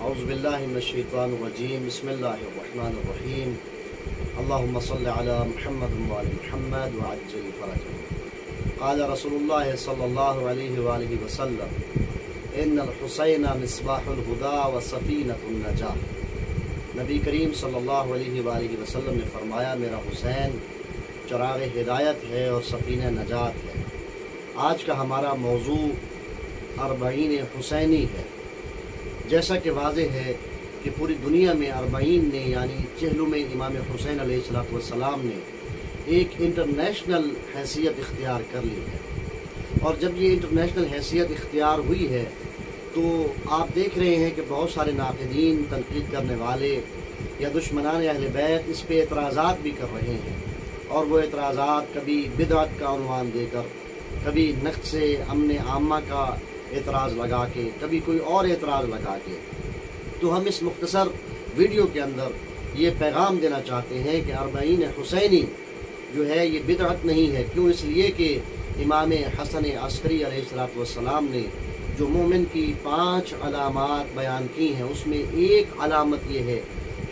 اعوذ باللہ من الشیطان الرجیم بسم اللہ الرحمن الرحیم اللہم صل علی محمد وعلی محمد وعجل فرجہ۔ قال رسول اللہ صلی اللہ علیہ وآلہ وسلم ان الحسین مصباح الہدی وسفینۃ النجاۃ۔ نبی کریم صلی اللہ علیہ وآلہ وسلم نے فرمایا میرا حسین چراغ ہدایت ہے اور سفینہ نجات ہے۔ آج کا ہمارا موضوع اربعین حسینی ہے۔ جیسا کہ واضح ہے کہ پوری دنیا میں اربعین نے یعنی چہلم امام حسین علیہ السلام نے ایک انٹرنیشنل حیثیت اختیار کر لی ہے، اور جب یہ انٹرنیشنل حیثیت اختیار ہوئی ہے تو آپ دیکھ رہے ہیں کہ بہت سارے ناقدین، تنقید کرنے والے یا دشمنان اہل بیت اس پہ اعتراضات بھی کر رہے ہیں، اور وہ اعتراضات کبھی بدعت کا عنوان دے کر، کبھی نقص امن عامہ کا اعتراض لگا کے، کبھی کوئی اور اعتراض لگا کے۔ تو ہم اس مختصر ویڈیو کے اندر یہ پیغام دینا چاہتے ہیں کہ اربعین حسینی جو ہے یہ بدعت نہیں ہے۔ کیوں؟ اس لیے کہ امام حسن عسکری علیہ السلام نے جو مومن کی 5 علامات بیان کی ہیں، اس میں ایک علامت یہ ہے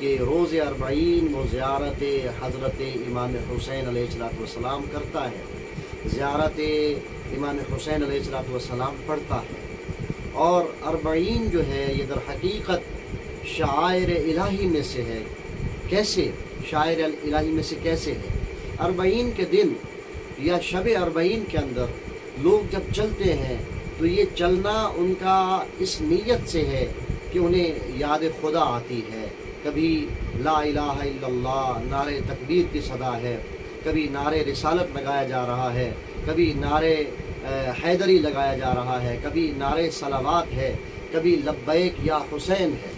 کہ روز اربعین وہ زیارت حضرت امام حسین علیہ السلام کرتا ہے، زیارت امام حسین علیہ السلام پڑھتا ہے۔ اور اربعین جو ہے یہ در حقیقت شعائر الہی میں سے ہے۔ کیسے شاعر الہی میں سے کیسے ہے؟ اربعین کے دن یا شب اربعین کے اندر لوگ جب چلتے ہیں تو یہ چلنا ان کا اس نیت سے ہے کہ انہیں یاد خدا آتی ہے۔ کبھی لا الہ الا اللہ نعرے تکبیر کی صدا ہے، کبھی نعرے رسالت لگایا جا رہا ہے، کبھی نعرے حیدری لگایا جا رہا ہے، کبھی نعرے صلوات ہے، کبھی لبیک یا حسین ہے۔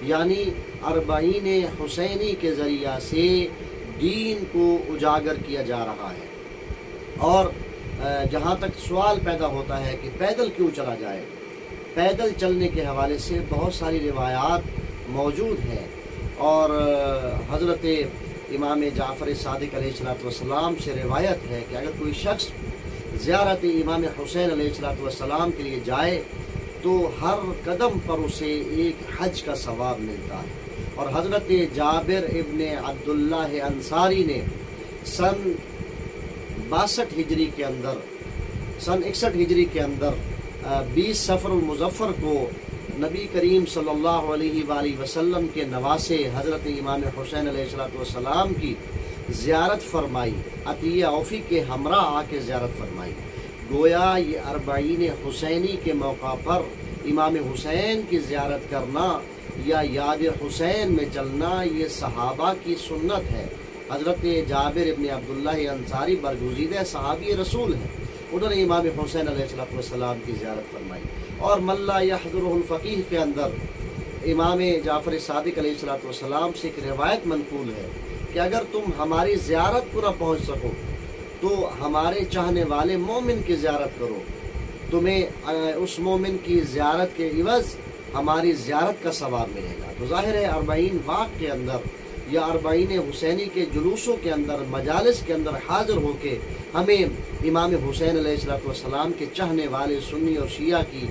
یعنی اربعین حسینی کے ذریعہ سے دین کو اجاگر کیا جا رہا ہے۔ اور جہاں تک سوال پیدا ہوتا ہے کہ پیدل کیوں چلا جائے، پیدل چلنے کے حوالے سے بہت ساری روایات موجود ہیں، اور حضرت امام جعفر صادق علیہ السلام سے روایت ہے کہ اگر کوئی شخص زیارت امام حسین علیہ السلام کے لیے جائے تو ہر قدم پر اسے ایک حج کا ثواب ملتا ہے۔ اور حضرت جابر ابن عبداللہ انصاری نے سن 62 ہجری کے اندر، سن 61 ہجری کے اندر 20 صفر المظفر کو نبی کریم صلی اللہ علیہ وآلہ وسلم کے نواسے حضرت امام حسین علیہ السلام کی زیارت فرمائی، عطیہ اوفی کے ہمراہ آ کے زیارت فرمائی۔ گویا یہ اربعین حسینی کے موقع پر امام حسین کی زیارت کرنا یا یاد حسین میں چلنا یہ صحابہ کی سنت ہے۔ حضرت جابر ابن عبداللہ انصاری برگزیدہ صحابی رسول ہیں، انہوں نے امام حسین علیہ السلام کی زیارت فرمائی۔ اور من لا یحضرہ الفقیہ کے اندر امام جعفر صادق علیہ السلام سے ایک روایت منقول ہے کہ اگر تم ہماری زیارت کو نہ پہنچ سکو تو ہمارے چاہنے والے مومن کی زیارت کرو، تمہیں اس مومن کی زیارت کے عوض ہماری زیارت کا ثواب ملے گا۔ تو ظاہر ہے اربعین واق کے اندر یا اربعین حسینی کے جلوسوں کے اندر، مجالس کے اندر حاضر ہو کے ہمیں امام حسین علیہ السلام کے چاہنے والے سنی اور شیعہ کی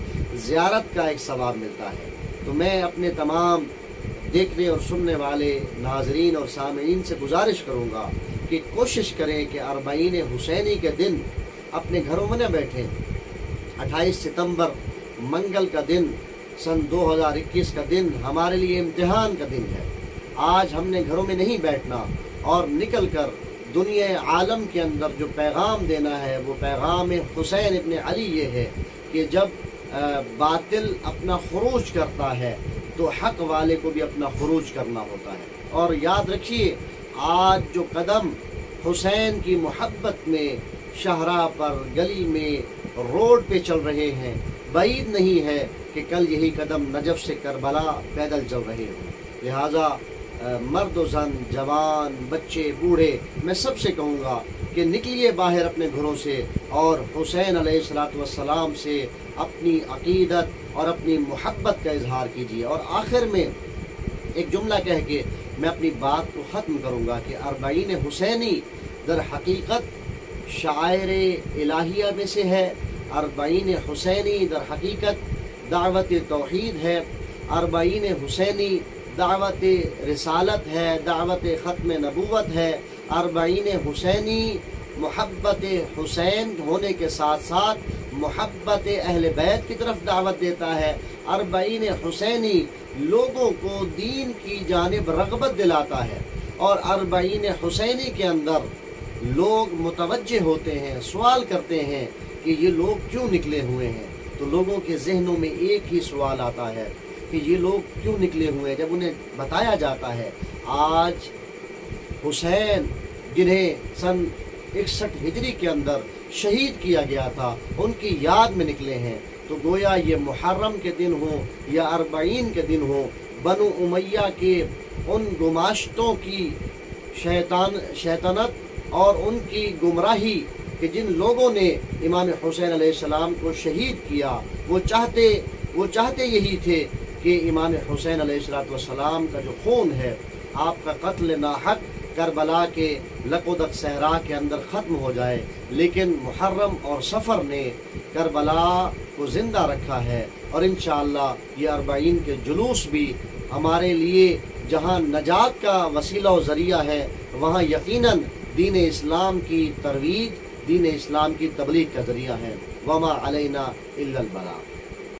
زیارت کا ایک ثواب ملتا ہے۔ تو میں اپنے تمام دیکھنے اور سننے والے ناظرین اور سامعین سے گزارش کروں گا کہ کوشش کریں کہ اربعین حسینی کے دن اپنے گھروں میں نہ بیٹھیں۔ 28 ستمبر منگل کا دن، سن 2021 کا دن ہمارے لیے امتحان کا دن ہے۔ آج ہم نے گھروں میں نہیں بیٹھنا اور نکل کر دنیا عالم کے اندر جو پیغام دینا ہے وہ پیغام حسین ابن علی یہ ہے کہ جب باطل اپنا خروج کرتا ہے تو حق والے کو بھی اپنا خروج کرنا ہوتا ہے۔ اور یاد رکھیے آج جو قدم حسین کی محبت میں شاہراہ پر، گلی میں، روڈ پہ چل رہے ہیں، بعید نہیں ہے کہ کل یہی قدم نجف سے کربلا پیدل چل رہے ہوں۔ لہٰذا مرد و زن، جوان، بچے، بوڑھے، میں سب سے کہوں گا کہ نکلیے باہر اپنے گھروں سے اور حسین علیہ السلام سے اپنی عقیدت اور اپنی محبت کا اظہار کیجیے۔ اور آخر میں ایک جملہ کہہ کے میں اپنی بات کو ختم کروں گا کہ اربعین حسینی در حقیقت شعائر الہیہ میں سے ہے۔ اربعین حسینی در حقیقت دعوت توحید ہے۔ اربعین حسینی دعوت رسالت ہے، دعوت ختم نبوت ہے۔ اربعین حسینی محبت حسین ہونے کے ساتھ ساتھ محبت اہل بیت کی طرف دعوت دیتا ہے۔ اربعین حسینی لوگوں کو دین کی جانب رغبت دلاتا ہے، اور اربعین حسینی کے اندر لوگ متوجہ ہوتے ہیں، سوال کرتے ہیں کہ یہ لوگ کیوں نکلے ہوئے ہیں۔ تو لوگوں کے ذہنوں میں ایک ہی سوال آتا ہے کہ یہ لوگ کیوں نکلے ہوئے ہیں۔ جب انہیں بتایا جاتا ہے آج حسین جنہیں سن 61 ہجری کے اندر شہید کیا گیا تھا، ان کی یاد میں نکلے ہیں، تو گویا یہ محرم کے دن ہوں یا اربعین کے دن ہوں، بنو امیہ کے ان گماشتوں کی شیطنت اور ان کی گمراہی کہ جن لوگوں نے امام حسین علیہ السلام کو شہید کیا، وہ چاہتے یہی تھے کہ امام حسین علیہ السلام کا جو خون ہے، آپ کا قتل ناحق کربلا کے لقدق صحرا کے اندر ختم ہو جائے، لیکن محرم اور صفر نے کربلا کو زندہ رکھا ہے۔ اور انشاءاللہ یہ اربعین کے جلوس بھی ہمارے لیے جہاں نجات کا وسیلہ و ذریعہ ہے، وہاں یقیناً دین اسلام کی ترویج، دین اسلام کی تبلیغ کا ذریعہ ہے۔ وما علینا الا البلاغ۔